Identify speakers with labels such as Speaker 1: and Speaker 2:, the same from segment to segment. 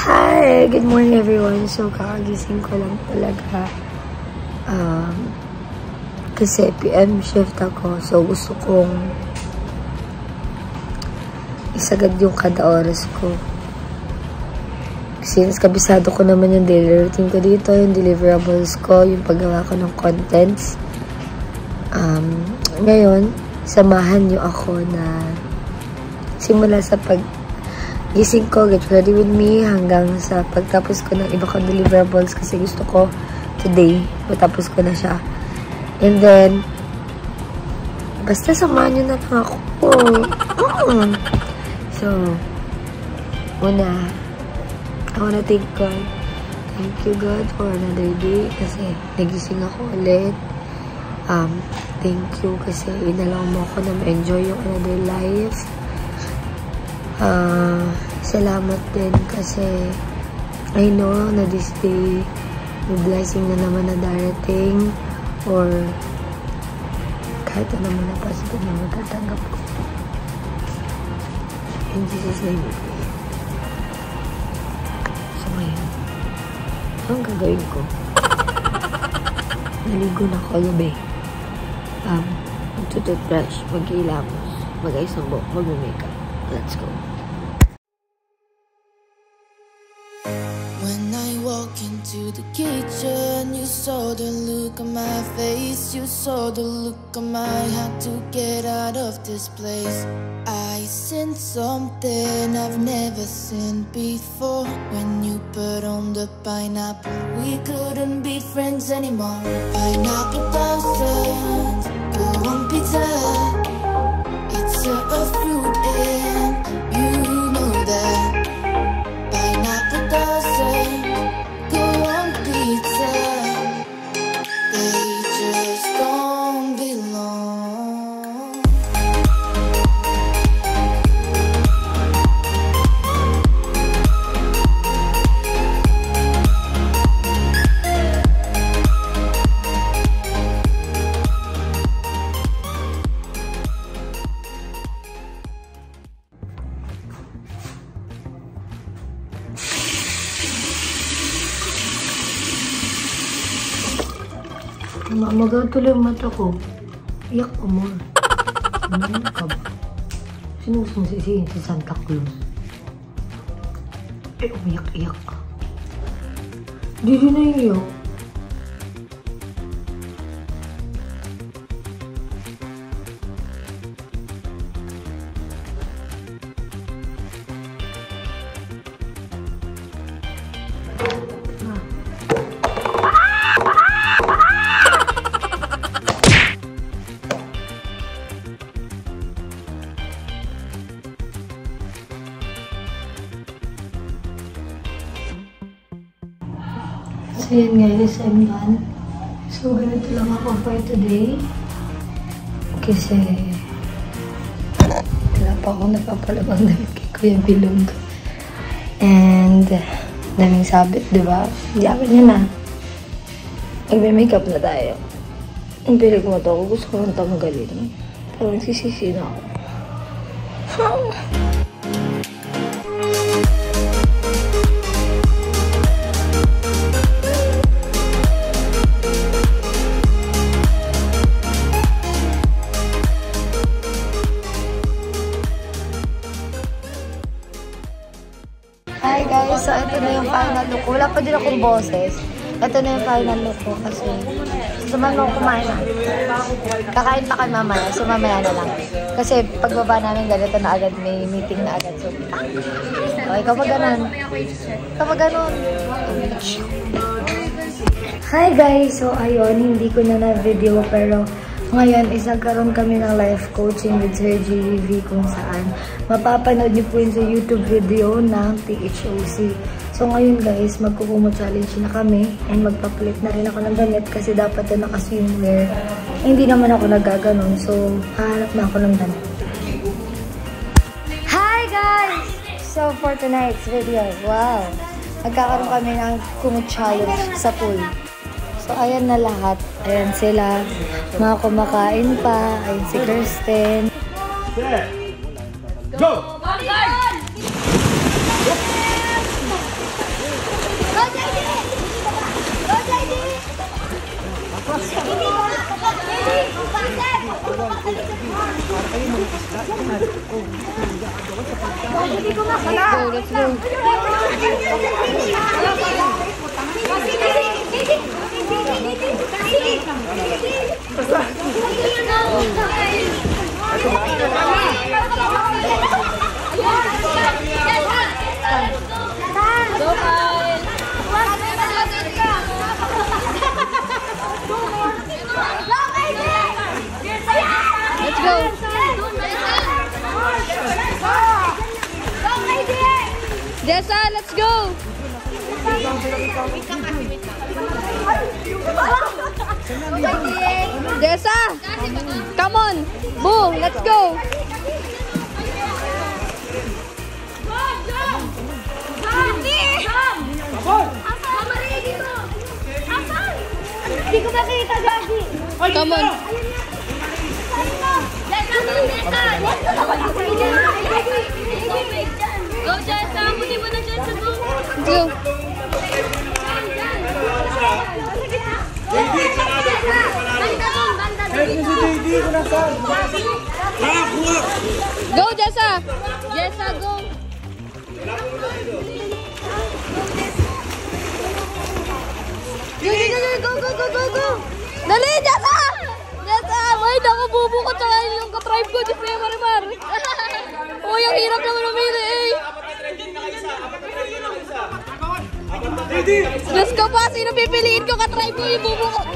Speaker 1: Hi! Good morning everyone. So, kakagising ko lang talaga. Kasi PM shift ako. So, gusto kong isagad yung kada oras ko. Kasi kabisado ko naman yung daily routine ko dito, yung deliverables ko, yung paggawa ko ng contents. Ngayon, samahan niyo ako na simula sa gising ko, get ready with me, hanggang sa pagtapos ko ng iba kong deliverables kasi gusto ko today, matapos ko na siya. And then, basta samahan nyo na lang ako. So, una, I wanna thank God. Thank you God for another day kasi nagising ako ulit. Thank you kasi inalaw mo ako na ma-enjoy yung another life. Salamat din kasi I know na this day may blessing na naman na darating or kahit ano naman na positive na magkatanggap ko. In Jesus' name we pray. So ngayon, ang gagawin ko, naligo na ako gabi. Mag-toothbrush, mag-ilamos, mag-ayos ng buhok, mag-makeup. Let's go.
Speaker 2: When I walk into the kitchen, you saw the look on my face. You saw the look on my heart to get out of this place. I sensed something I've never seen before. When you put on the pineapple, we couldn't be friends anymore. Pineapple thousand, go on pizza. It's a fruit and you know that. Pineapple doesn't go on pizza. They just don't belong.
Speaker 1: Magaw tuloy yung mata ko. Iyak pa mo. Ano ka ba? Sino gusto mong sisihin si Santa Claus? Umiyak-iyak ka. Di na iyak. So yun guys, I'm done. So ganito lang ako for today. Kasi wala pa akong napapalabang damit kay Kuya Bilog. And daming sabit, diba? Yaman niya na. Magme-makeup na tayo. Ang pilig mo to, gusto ko lang tanggalin. Pero nagsisisi na ako. Hi guys, so ito na yung final look ko. Wala pa din akong boses. Ito na yung final look ko kasi suman mo kumain na. Kakain pa kami mamaya, so mamaya na lang. Kasi pagbaba namin ganito na agad, may meeting na agad. So, okay, kapag ganun. Kapag ganun. Hi guys, so ayun, hindi ko na na-video pero ngayon is nagkaroon kami ng life coaching with Sir GV kung saan mapapanood niyo po yun sa YouTube video ng THOC. So ngayon guys, magkukumo challenge na kami and magpapalit na rin ako ng damit kasi dapat na naka-swimwear. Hindi naman ako nagaganon, so hahanap na ako ng damit. Hi guys! So for tonight's video, wow! Nagkakaroon kami ng kumo challenge sa pool. So, ayan na lahat. Ayan sila. Mga kumakain pa. Ayan si Kirsten. Go! Let's go. Let's go. Jessa, let's go. Jessa, come on. Boom, let's go.
Speaker 3: Hindi ko makita, Gagi.
Speaker 1: Come on.
Speaker 3: Go, Jessa. Buti mo na, Jessa.
Speaker 1: Go. Go, Jessa. Jessa, go. Go. Dali, Jessa! Jessa! Ay, nakabubukot sa yung katribe ko. Diyos niya, Marimar. Uy, ang hirap naman umili eh. Diyos ko pa, sino pipiliin ko katribe ko? Yung bubukot.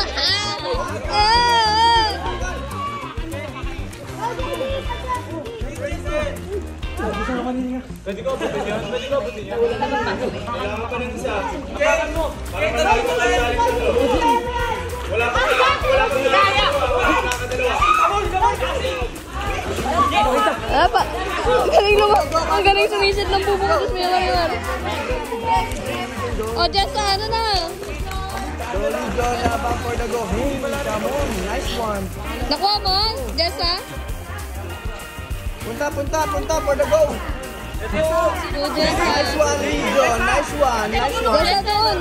Speaker 4: Pwede ko abutin yan? Wala ka pa ng isa. Parang mo. Parang malaki pa kayo sa wala ka
Speaker 1: Apa? Ang galing sumisid ng bubukot. Diyos niya, Marimar. O, Jessa, ano na?
Speaker 5: Dolly John labang for the go. Hey, come on. Nice one.
Speaker 1: Nakuha mo, Jessa?
Speaker 5: Punta for the go.
Speaker 1: Go, Jessa.
Speaker 5: Nice one, Legion. Nice one.
Speaker 1: Go siya doon.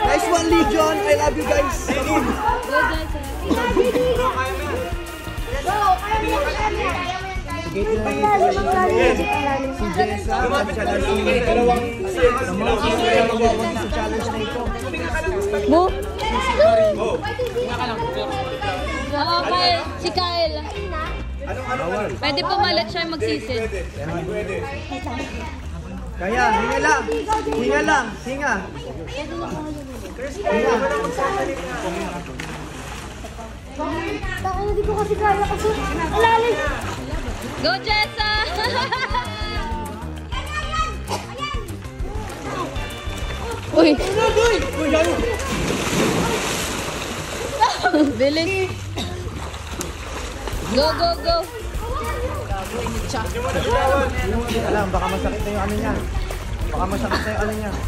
Speaker 5: Nice one, Legion. I love you guys.
Speaker 1: Go, Jessa.
Speaker 5: Si Jessa, at saka si magwawalan sa challenge na ito.
Speaker 1: Mo? Okay, si Kyle. Pwede pumalit siya magsisid.
Speaker 5: Kaya, hinga lang. Hinga.
Speaker 3: Baka hindi ko kasi kaya kasi alalim.
Speaker 1: Go, Jessa! Uy! Bilis! Go!
Speaker 5: Alam, baka masakit na yung ano niya.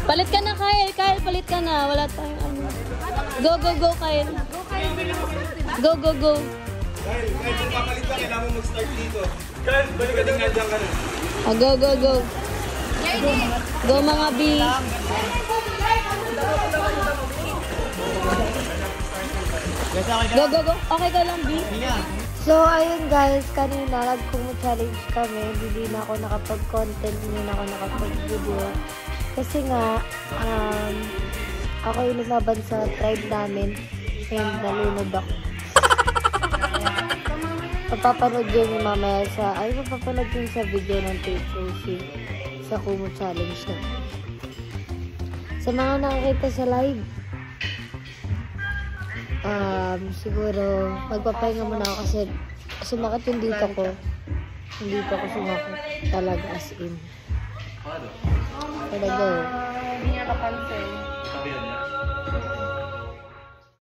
Speaker 1: Palit ka na, Kyle. Kyle, palit ka na. Wala tayong ano. Go, Kyle. Go.
Speaker 4: Dahil kung papalit ka, kailangan mo mag-start dito. Kyle, balik ka din nga dyan ka na.
Speaker 1: Go. Go, mga B. Go. Okay ka lang, B? So, ayun guys, kanina nag-challenge kami. Hindi na ako nakapag-content, hindi na ako nakapag-video. Kasi nga, ako yung lumaban sa tribe namin and nalunod ako. Papapanood yun yung mamaya papapanood yun sa video ng THOC sa Kumu Challenge na. Sa mga nakakita sa live, siguro magpapahinga muna ako kasi sumakit yung dito ko. Hindi ko ako sumakit talaga as in. Pero go.
Speaker 3: Hindi niya napansin.